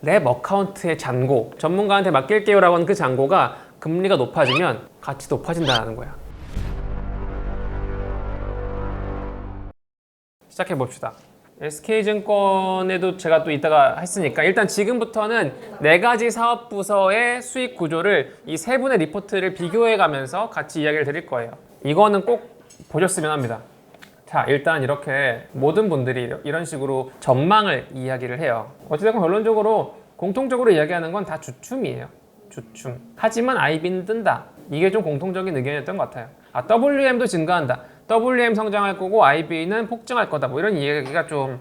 랩 어카운트의 잔고, 전문가한테 맡길게요 라고 하는 그 잔고가 금리가 높아지면 가치 높아진다는 거야. 시작해 봅시다. SK증권에도 제가 또 이따가 했으니까 일단 지금부터는 4가지 사업부서의 수익 구조를 이 3분의 리포트를 비교해 가면서 같이 이야기를 드릴 거예요. 이거는 꼭 보셨으면 합니다. 자, 일단 이렇게 모든 분들이 이런 식으로 전망을 이야기를 해요. 어찌됐건 결론적으로 공통적으로 이야기하는 건 다 주춤이에요. 주춤. 하지만 IB는 뜬다. 이게 좀 공통적인 의견이었던 것 같아요. WM도 증가한다. WM 성장할 거고 IB는 폭증할 거다. 뭐 이런 이야기가 좀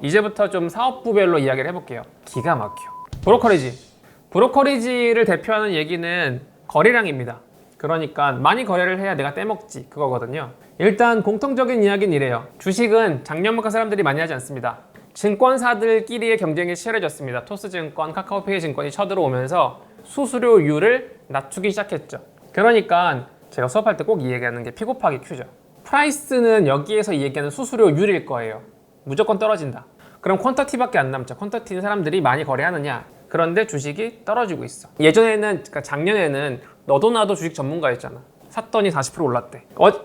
이제부터 좀 사업부별로 이야기를 해볼게요. 기가 막혀. 브로커리지. 브로커리지를 대표하는 얘기는 거래량입니다. 그러니까 많이 거래를 해야 내가 떼먹지 그거거든요. 일단 공통적인 이야기는 이래요. 주식은 작년부터 사람들이 많이 하지 않습니다. 증권사들끼리의 경쟁이 치열해졌습니다. 토스증권, 카카오페이 증권이 쳐들어오면서 수수료율을 낮추기 시작했죠. 그러니까 제가 수업할 때 꼭 이 얘기하는 게 P 곱하기 Q죠. 프라이스는 여기에서 이 얘기하는 수수료율일 거예요. 무조건 떨어진다. 그럼 퀀터티밖에 안 남죠. 퀀터티는 사람들이 많이 거래하느냐. 그런데 주식이 떨어지고 있어. 예전에는, 그러니까 작년에는 너도 나도 주식 전문가였잖아. 샀더니 40% 올랐대.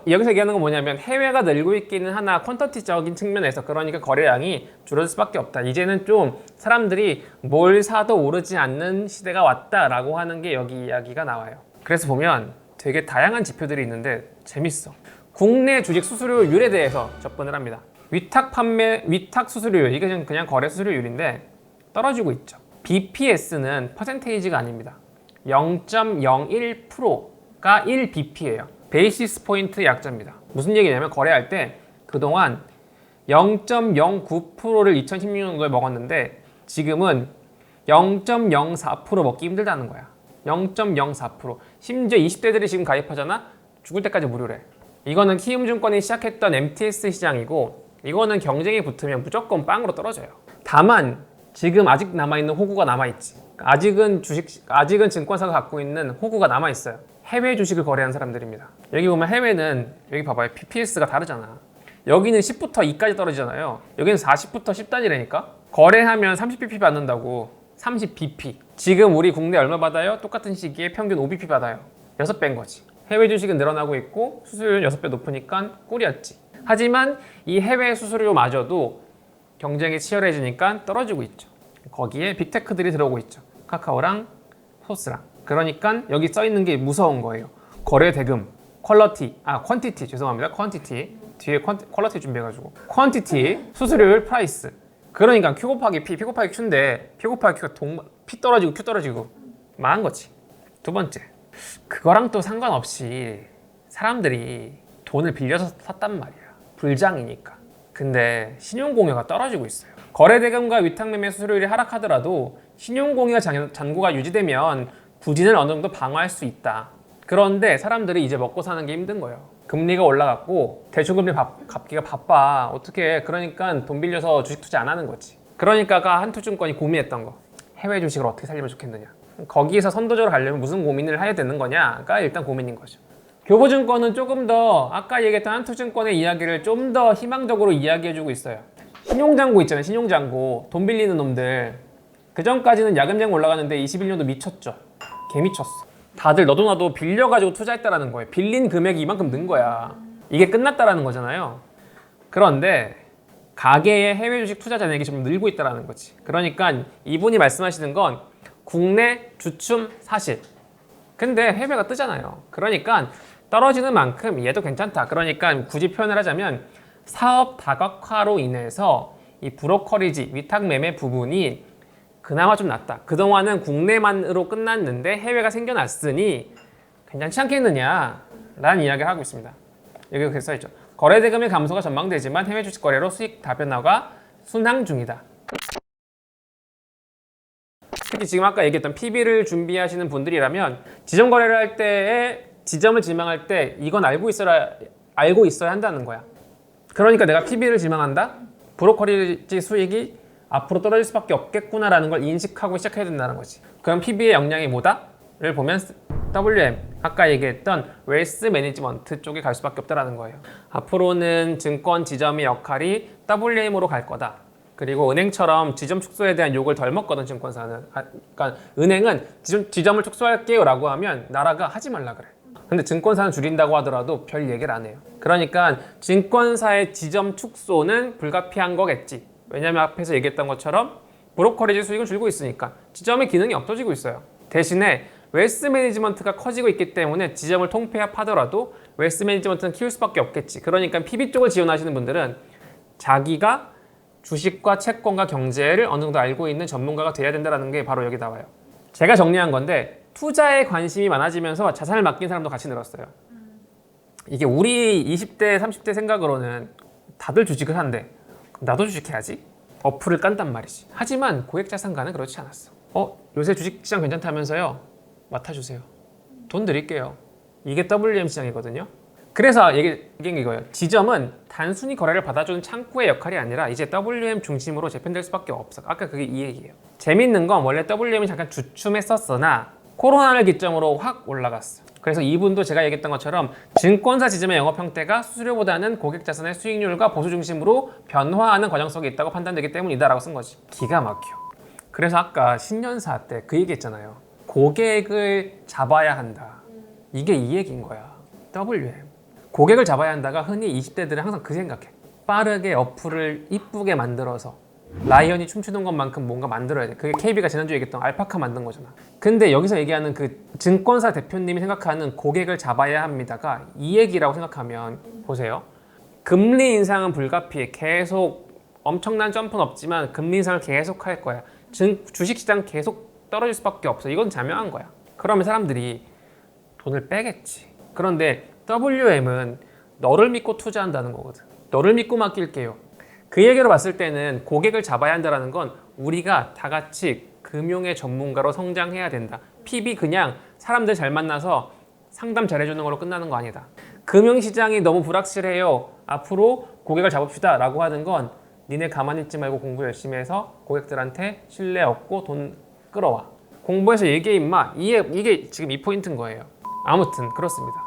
여기서 얘기하는 건 뭐냐면 해외가 늘고 있기는 하나 퀀터티적인 측면에서, 그러니까 거래량이 줄어들 수밖에 없다. 이제는 좀 사람들이 뭘 사도 오르지 않는 시대가 왔다라고 하는 게 여기 이야기가 나와요. 그래서 보면 되게 다양한 지표들이 있는데 재밌어. 국내 주식 수수료율에 대해서 접근을 합니다. 위탁 판매, 위탁 수수료율, 이게 그냥 거래 수수료율인데 떨어지고 있죠. BPS는 퍼센테이지가 아닙니다. 0.01%가 1bp예요. 베이시스 포인트 약자입니다. 무슨 얘기냐면 거래할 때 그동안 0.09%를 2016년도에 먹었는데 지금은 0.04% 먹기 힘들다는 거야. 0.04%. 심지어 20대들이 지금 가입하잖아? 죽을 때까지 무료래. 이거는 키움증권이 시작했던 MTS 시장이고 이거는 경쟁이 붙으면 무조건 빵으로 떨어져요. 다만 지금 아직 남아있는 호구가 남아있지. 아직은 증권사가 갖고 있는 호구가 남아있어요. 해외 주식을 거래한 사람들입니다. 여기 보면 해외는 여기 봐봐요. PPS가 다르잖아. 여기는 10부터 2까지 떨어지잖아요. 여기는 40부터 10단이라니까. 거래하면 30bp 받는다고. 30bp. 지금 우리 국내 얼마 받아요? 똑같은 시기에 평균 5bp 받아요. 6배인 거지. 해외 주식은 늘어나고 있고 수수료는 6배 높으니까 꿀이었지. 하지만 이 해외 수수료마저도 경쟁이 치열해지니까 떨어지고 있죠. 거기에 빅테크들이 들어오고 있죠. 카카오랑 포스랑. 그러니까 여기 써 있는 게 무서운 거예요. 거래 대금, 퀀티티 죄송합니다. 퀀티티 뒤에 퀄리티 준비해가지고 퀀티티, 수수료율, 프라이스. 그러니까 Q 곱하기 P 곱하기 Q인데 P 곱하기 Q가 P 떨어지고 Q 떨어지고 망한 거지. 두 번째, 그거랑 또 상관없이 사람들이 돈을 빌려서 샀단 말이야. 불장이니까. 근데 신용공여가 떨어지고 있어요. 거래대금과 위탁매매 수수료율이 하락하더라도 신용공여 잔고가 유지되면 부진을 어느 정도 방어할 수 있다. 그런데 사람들이 이제 먹고 사는 게 힘든 거예요. 금리가 올라갔고 대출금리 갚기가 바빠. 어떻게? 그러니까 돈 빌려서 주식 투자 안 하는 거지. 그러니까 한투증권이 고민했던 거. 해외 주식을 어떻게 살리면 좋겠느냐. 거기에서 선도적으로 가려면 무슨 고민을 해야 되는 거냐가 일단 고민인 거죠. 교보증권은 조금 더 아까 얘기했던 한투증권의 이야기를 좀 더 희망적으로 이야기해주고 있어요. 신용잔고 있잖아요. 신용잔고. 돈 빌리는 놈들. 그 전까지는 야금장 올라가는데 21년도 미쳤죠. 개 미쳤어. 다들 너도 나도 빌려가지고 투자했다라는 거예요. 빌린 금액이 이만큼 는 거야. 이게 끝났다라는 거잖아요. 그런데 가계의 해외 주식 투자 잔액이 좀 늘고 있다라는 거지. 그러니까 이분이 말씀하시는 건 국내 주춤 사실. 근데 해외가 뜨잖아요. 그러니까 떨어지는 만큼 얘도 괜찮다. 그러니까 굳이 표현을 하자면 사업 다각화로 인해서 이 브로커리지, 위탁매매 부분이 그나마 좀 낫다. 그동안은 국내만으로 끝났는데 해외가 생겨났으니 괜찮지 않겠느냐 라는 이야기를 하고 있습니다. 여기 그렇게 써있죠. 거래대금의 감소가 전망되지만 해외 주식 거래로 수익 다변화가 순항 중이다. 특히 지금 아까 얘기했던 PB를 준비하시는 분들이라면 지점 거래를 할 때에 지점을 지망할 때 이건 알고 있어야 한다는 거야. 그러니까 내가 PB를 지망한다? 브로커리지 수익이 앞으로 떨어질 수밖에 없겠구나라는 걸 인식하고 시작해야 된다는 거지. 그럼 PB의 역량이 뭐다? 를 보면 WM, 아까 얘기했던 웨alth 매니지먼트 쪽에 갈 수밖에 없다는 거예요. 앞으로는 증권 지점의 역할이 WM으로 갈 거다. 그리고 은행처럼 지점 축소에 대한 욕을 덜 먹거든 증권사는. 그러니까 은행은 지점을 축소할게요 라고 하면 나라가 하지 말라 그래. 근데 증권사는 줄인다고 하더라도 별 얘기를 안 해요. 그러니까 증권사의 지점 축소는 불가피한 거겠지. 왜냐면 앞에서 얘기했던 것처럼 브로커리지 수익은 줄고 있으니까 지점의 기능이 없어지고 있어요. 대신에 웨alth 매니지먼트가 커지고 있기 때문에 지점을 통폐합하더라도 웨alth 매니지먼트는 키울 수밖에 없겠지. 그러니까 PB 쪽을 지원하시는 분들은 자기가 주식과 채권과 경제를 어느 정도 알고 있는 전문가가 돼야 된다는 게 바로 여기 나와요. 제가 정리한 건데 투자에 관심이 많아지면서 자산을 맡긴 사람도 같이 늘었어요. 이게 우리 20대, 30대 생각으로는 다들 주식을 한대. 그럼 나도 주식해야지. 어플을 깐단 말이지. 하지만 고액자산가는 그렇지 않았어. 요새 주식시장 괜찮다면서요? 맡아주세요. 돈 드릴게요. 이게 WM 시장이거든요. 그래서 얘기한 이거예요. 지점은 단순히 거래를 받아주는 창구의 역할이 아니라 이제 WM 중심으로 재편될 수밖에 없어. 아까 그게 이 얘기예요. 재밌는 건 원래 WM이 잠깐 주춤했었으나 코로나를 기점으로 확 올라갔어. 그래서 이분도 제가 얘기했던 것처럼 증권사 지점의 영업 형태가 수수료보다는 고객자산의 수익률과 보수 중심으로 변화하는 과정 속에 있다고 판단되기 때문이다라고 쓴 거지. 기가 막혀. 그래서 아까 신년사 때 그 얘기했잖아요. 고객을 잡아야 한다. 이게 이 얘기인 거야. WM. 고객을 잡아야 한다가 흔히 20대들은 항상 그 생각해. 빠르게 어플을 이쁘게 만들어서 라이언이 춤추는 것만큼 뭔가 만들어야 돼. 그게 KB가 지난주에 얘기했던 알파카 만든 거잖아. 근데 여기서 얘기하는 그 증권사 대표님이 생각하는 고객을 잡아야 합니다가 이 얘기라고 생각하면 보세요. 금리 인상은 불가피해. 계속 엄청난 점프는 없지만 금리 인상을 계속 할 거야. 주식시장 계속 떨어질 수밖에 없어. 이건 자명한 거야. 그러면 사람들이 돈을 빼겠지. 그런데 WM은 너를 믿고 투자한다는 거거든. 너를 믿고 맡길게요. 그 얘기로 봤을 때는 고객을 잡아야 한다는 건 우리가 다 같이 금융의 전문가로 성장해야 된다. PB 그냥 사람들 잘 만나서 상담 잘해주는 걸로 끝나는 거 아니다. 금융시장이 너무 불확실해요. 앞으로 고객을 잡읍시다 라고 하는 건 니네 가만히 있지 말고 공부 열심히 해서 고객들한테 신뢰 얻고 돈 끌어와. 공부해서 얘기해 임마. 이게 지금 이 포인트인 거예요. 아무튼 그렇습니다.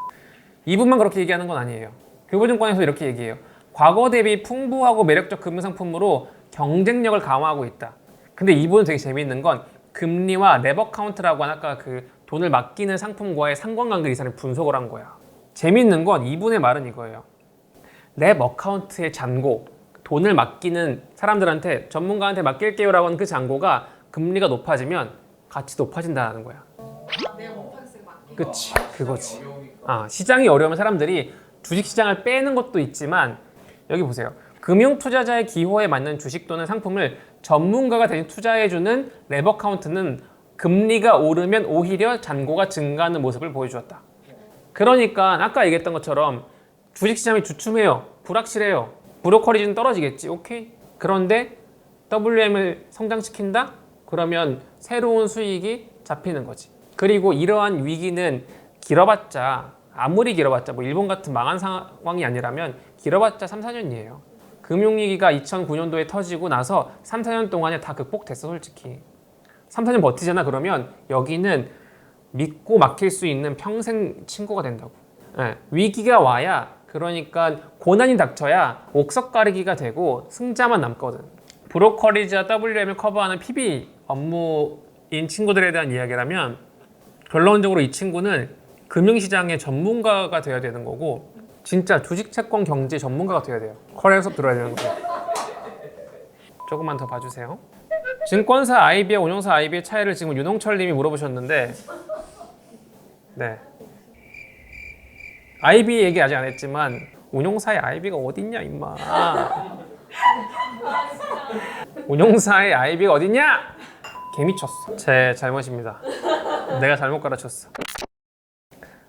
이분만 그렇게 얘기하는 건 아니에요. 교보증권에서 이렇게 얘기해요. 과거 대비 풍부하고 매력적 금융상품으로 경쟁력을 강화하고 있다. 근데 이분은 되게 재미있는 건 금리와 랩어카운트라고 하는 아까 그 돈을 맡기는 상품과의 상관관계를 이 사람이 분석을 한 거야. 재미있는 건 이분의 말은 이거예요. 랩어카운트의 잔고, 돈을 맡기는 사람들한테 전문가한테 맡길게요 라고 하는 그 잔고가 금리가 높아지면 같이 높아진다는 거야. 그치, 그거지. 시장이 어려우면 사람들이 주식시장을 빼는 것도 있지만 여기 보세요. 금융투자자의 기호에 맞는 주식 또는 상품을 전문가가 대신 투자해주는 랩어카운트는 금리가 오르면 오히려 잔고가 증가하는 모습을 보여주었다. 그러니까 아까 얘기했던 것처럼 주식시장이 주춤해요. 불확실해요. 브로커리지는 떨어지겠지. 오케이. 그런데 WM을 성장시킨다? 그러면 새로운 수익이 잡히는 거지. 그리고 이러한 위기는 길어봤자 아무리 길어봤자 뭐 일본 같은 망한 상황이 아니라면 길어봤자 3, 4년이에요. 금융위기가 2009년도에 터지고 나서 3, 4년 동안에 다 극복됐어 솔직히. 3, 4년 버티잖아. 그러면 여기는 믿고 맡길 수 있는 평생 친구가 된다고. 위기가 와야 그러니까 고난이 닥쳐야 옥석 가리기가 되고 승자만 남거든. 브로커리지와 WM을 커버하는 PB 업무인 친구들에 대한 이야기라면 결론적으로 이 친구는 금융시장의 전문가가 돼야 되는 거고 진짜 주식, 채권, 경제 전문가가 돼야 돼요. 거래 수업 들어야 되는 거고. 조금만 더 봐주세요. 증권사 IB와 운용사 IB의 차이를 지금 윤홍철 님이 물어보셨는데 네. IB 얘기 아직 안 했지만 운용사의 IB가 어딨냐 임마. 운용사의 IB가 어딨냐? 개미쳤어. 제 잘못입니다. 내가 잘못 가르쳤어.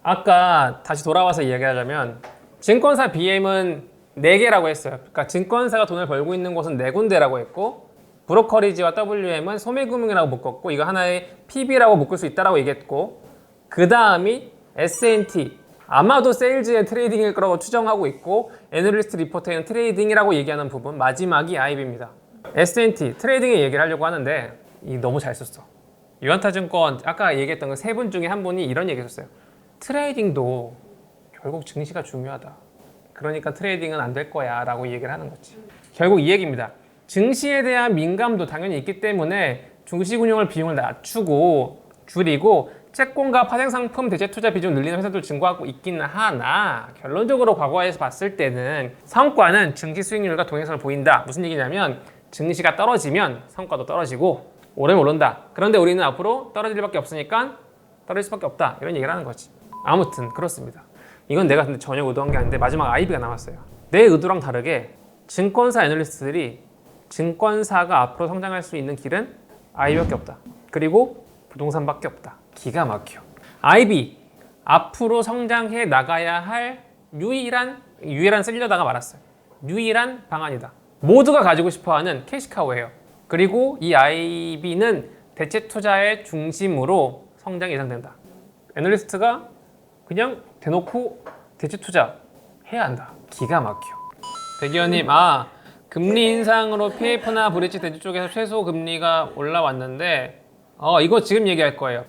아까 다시 돌아와서 이야기하자면 증권사 BM은 4개라고 했어요. 그러니까 증권사가 돈을 벌고 있는 곳은 4군데라고 했고 브로커리지와 WM은 소매금융이라고 묶었고 이거 하나의 PB라고 묶을 수 있다라고 얘기했고 그 다음이 S&T 아마도 세일즈의 트레이딩일 거라고 추정하고 있고 애널리스트 리포트에는 트레이딩이라고 얘기하는 부분 마지막이 IB입니다. S&T 트레이딩의 얘기를 하려고 하는데 너무 잘 썼어. 유한타증권 아까 얘기했던 그 3분 중에 한 분이 이런 얘기 했었어요. 트레이딩도 결국 증시가 중요하다. 그러니까 트레이딩은 안 될 거야 라고 얘기를 하는 거지. 결국 이 얘기입니다. 증시에 대한 민감도 당연히 있기 때문에 주식운용을 비용을 낮추고 줄이고 채권과 파생상품 대체투자 비중을 늘리는 회사들 증가하고 있기는 하나 결론적으로 과거에서 봤을 때는 성과는 증시 수익률과 동행성을 보인다. 무슨 얘기냐면 증시가 떨어지면 성과도 떨어지고 오르면 오른다. 그런데 우리는 앞으로 떨어질 일밖에 없으니까 떨어질 수밖에 없다. 이런 얘기를 하는 거지. 아무튼 그렇습니다. 이건 내가 근데 전혀 의도한 게 아닌데 마지막 IB가 나왔어요. 내 의도랑 다르게 증권사 애널리스트들이 증권사가 앞으로 성장할 수 있는 길은 IB밖에 없다. 그리고 부동산밖에 없다. 기가 막혀. IB 앞으로 성장해 나가야 할 유일한 쓰려다가 말았어요. 유일한 방안이다. 모두가 가지고 싶어하는 캐시카우예요. 그리고 이 IB는 대체 투자의 중심으로 성장이 예상된다. 애널리스트가 그냥 대놓고 대체 투자 해야 한다. 기가 막혀. 백의원님, 금리 인상으로 PF나 브릿지 대출 쪽에서 최소 금리가 올라왔는데 이거 지금 얘기할 거예요.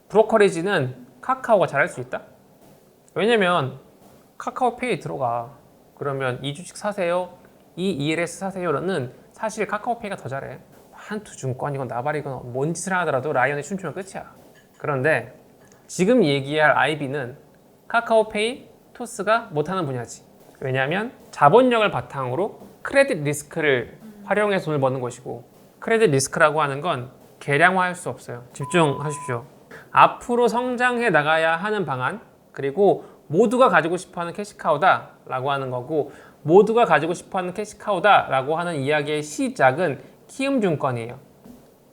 브로커리지는 카카오가 잘할 수 있다? 왜냐면 카카오페이 들어가. 그러면 이 주식 사세요, 이 ELS 사세요는 사실 카카오페이가 더 잘해. 한투증권이건 나발이건 뭔 짓을 하더라도 라이언이 춤추면 끝이야. 그런데 지금 얘기할 IB는 카카오페이, 토스가 못하는 분야지. 왜냐하면 자본력을 바탕으로 크레딧 리스크를 활용해서 돈을 버는 것이고 크레딧 리스크라고 하는 건 계량화할 수 없어요. 집중하십시오. 앞으로 성장해 나가야 하는 방안 그리고 모두가 가지고 싶어하는 캐시카우다 라고 하는 거고 모두가 가지고 싶어하는 캐시카우다 라고 하는 이야기의 시작은 키움증권이에요.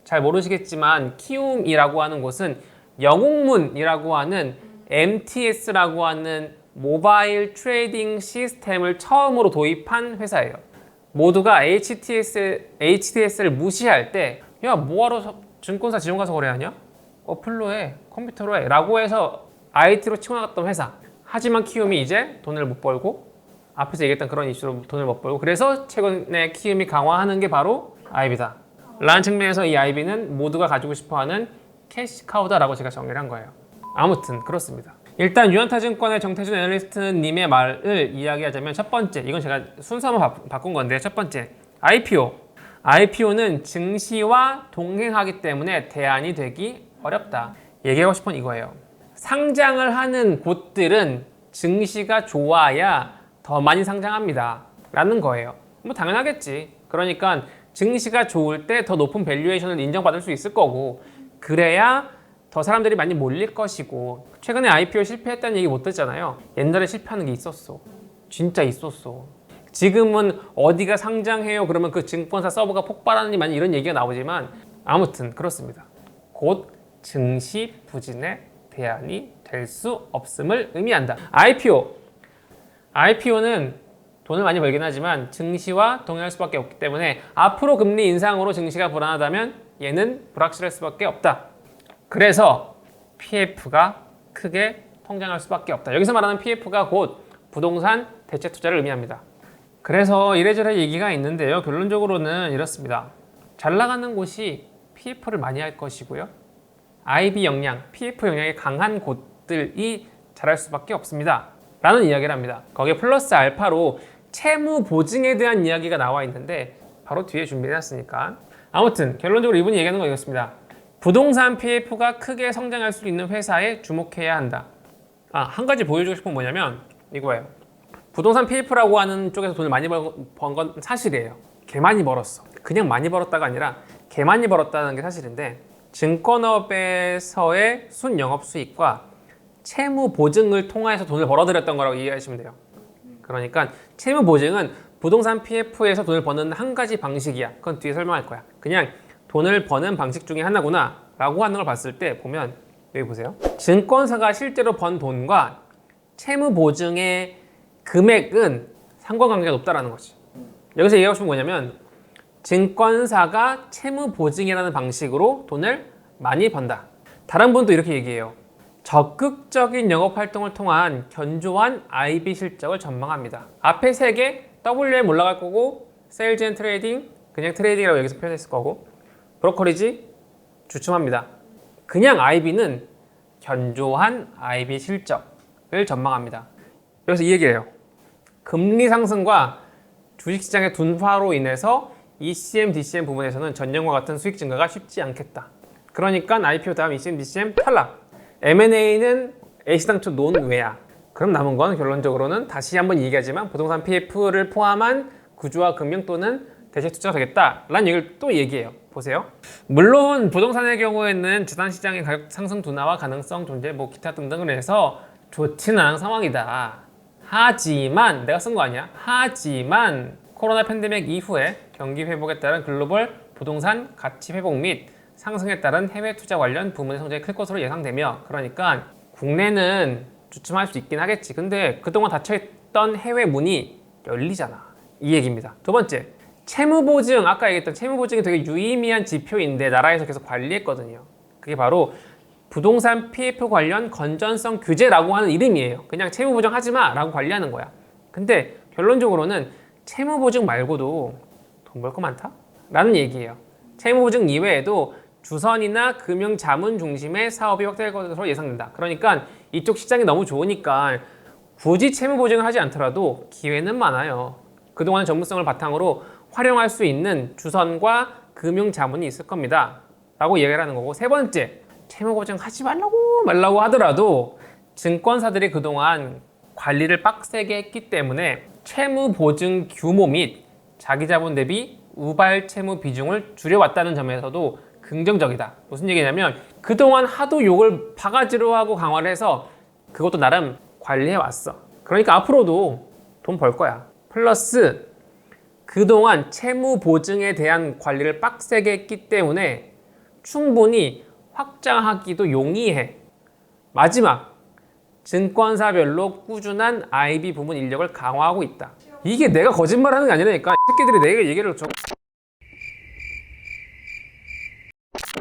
잘 모르시겠지만 키움이라고 하는 곳은 영웅문이라고 하는 MTS라고 하는 모바일 트레이딩 시스템을 처음으로 도입한 회사예요. 모두가 HTS를 무시할 때 야 뭐하러 증권사 지점 가서 거래하냐? 어플로 해, 컴퓨터로 해 라고 해서 IT로 치고 나갔던 회사. 하지만 키움이 이제 돈을 못 벌고 앞에서 얘기했던 그런 이슈로 돈을 못 벌고 그래서 최근에 키움이 강화하는 게 바로 IB다 라는 측면에서 이 IB는 모두가 가지고 싶어하는 캐시카우다라고 제가 정리를 한 거예요. 아무튼 그렇습니다. 일단 유한타증권의 정태준 애널리스트님의 말을 이야기하자면 첫 번째, 이건 제가 순서 한번 바꾼 건데 첫 번째, IPO는 증시와 동행하기 때문에 대안이 되기 어렵다. 얘기하고 싶은 이거예요. 상장을 하는 곳들은 증시가 좋아야 더 많이 상장합니다 라는 거예요. 뭐 당연하겠지. 그러니까 증시가 좋을 때 더 높은 밸류에이션을 인정받을 수 있을 거고 그래야 더 사람들이 많이 몰릴 것이고 최근에 IPO 실패했다는 얘기 못 듣잖아요. 옛날에 실패하는 게 있었어. 진짜 있었어. 지금은 어디가 상장해요 그러면 그 증권사 서버가 폭발하는 많이 이런 얘기가 나오지만 아무튼 그렇습니다. 곧 증시 부진의 대안이 될 수 없음을 의미한다. IPO는 돈을 많이 벌긴 하지만 증시와 동행할 수밖에 없기 때문에 앞으로 금리 인상으로 증시가 불안하다면 얘는 불확실할 수밖에 없다. 그래서 PF가 크게 성장할 수밖에 없다. 여기서 말하는 PF가 곧 부동산 대체 투자를 의미합니다. 그래서 이래저래 얘기가 있는데요. 결론적으로는 이렇습니다. 잘 나가는 곳이 PF를 많이 할 것이고요. IB 역량, PF 역량이 강한 곳들이 잘할 수밖에 없습니다. 라는 이야기를 합니다. 거기에 플러스 알파로 채무 보증에 대한 이야기가 나와 있는데 바로 뒤에 준비해놨으니까 아무튼 결론적으로 이분이 얘기하는 거 이렇습니다. 부동산 PF가 크게 성장할 수 있는 회사에 주목해야 한다. 한 가지 보여주고 싶은 건 뭐냐면 이거예요. 부동산 PF라고 하는 쪽에서 돈을 많이 번 건 사실이에요. 개 많이 벌었어. 그냥 많이 벌었다가 아니라 개 많이 벌었다는 게 사실인데 증권업에서의 순영업수익과 채무 보증을 통해서 돈을 벌어들였던 거라고 이해하시면 돼요. 그러니까 채무 보증은 부동산 PF에서 돈을 버는 한 가지 방식이야. 그건 뒤에 설명할 거야. 그냥 돈을 버는 방식 중에 하나구나 라고 하는 걸 봤을 때 보면 여기 보세요. 증권사가 실제로 번 돈과 채무 보증의 금액은 상관관계가 높다라는 거지. 여기서 얘기하고 싶은 건 뭐냐면 증권사가 채무 보증이라는 방식으로 돈을 많이 번다. 다른 분도 이렇게 얘기해요. 적극적인 영업활동을 통한 견조한 IB 실적을 전망합니다. 앞에 3개 WM 올라갈 거고 세일즈 앤 트레이딩 그냥 트레이딩이라고 여기서 표현했을 거고 브로커리지 주춤합니다. 그냥 IB는 견조한 IB 실적을 전망합니다. 여기서 이 얘기예요. 금리 상승과 주식시장의 둔화로 인해서 ECM, DCM 부분에서는 전년과 같은 수익 증가가 쉽지 않겠다. 그러니까 IPO 다음 ECM, DCM 탈락. M&A는 애시당초 논외야. 그럼 남은 건 결론적으로는 다시 한번 얘기하지만 부동산 PF를 포함한 구조화 금융 또는 대책 투자가 되겠다라는 얘기를 또 얘기해요. 보세요. 물론 부동산의 경우에는 주단시장의 가격 상승 둔화와 가능성 존재, 기타 등등을 해서 좋지는 않은 상황이다. 하지만 내가 쓴 거 아니야. 하지만 코로나 팬데믹 이후에 경기 회복에 따른 글로벌 부동산 가치 회복 및 상승에 따른 해외 투자 관련 부문의 성장이 클 것으로 예상되며, 그러니까 국내는 주춤할 수 있긴 하겠지. 근데 그동안 닫혀있던 해외 문이 열리잖아. 이 얘기입니다. 두 번째, 채무보증. 아까 얘기했던 채무보증이 되게 유의미한 지표인데 나라에서 계속 관리했거든요. 그게 바로 부동산 PF 관련 건전성 규제라고 하는 이름이에요. 그냥 채무보증 하지마 라고 관리하는 거야. 근데 결론적으로는 채무보증 말고도 돈 벌 거 많다? 라는 얘기예요. 채무보증 이외에도 주선이나 금융 자문 중심의 사업이 확대될 것으로 예상된다. 그러니까 이쪽 시장이 너무 좋으니까 굳이 채무 보증을 하지 않더라도 기회는 많아요. 그동안 전문성을 바탕으로 활용할 수 있는 주선과 금융 자문이 있을 겁니다. 라고 얘기를 하는 거고, 세 번째, 채무 보증 하지 말라고 하더라도 증권사들이 그동안 관리를 빡세게 했기 때문에 채무 보증 규모 및 자기 자본 대비 우발 채무 비중을 줄여왔다는 점에서도 긍정적이다. 무슨 얘기냐면 그동안 하도 욕을 바가지로 하고 강화를 해서 그것도 나름 관리해 왔어. 그러니까 앞으로도 돈 벌 거야. 플러스 그동안 채무 보증에 대한 관리를 빡세게 했기 때문에 충분히 확장하기도 용이해. 마지막, 증권사별로 꾸준한 IB 부문 인력을 강화하고 있다. 이게 내가 거짓말하는 게 아니라니까. 새끼들이 내가 얘기를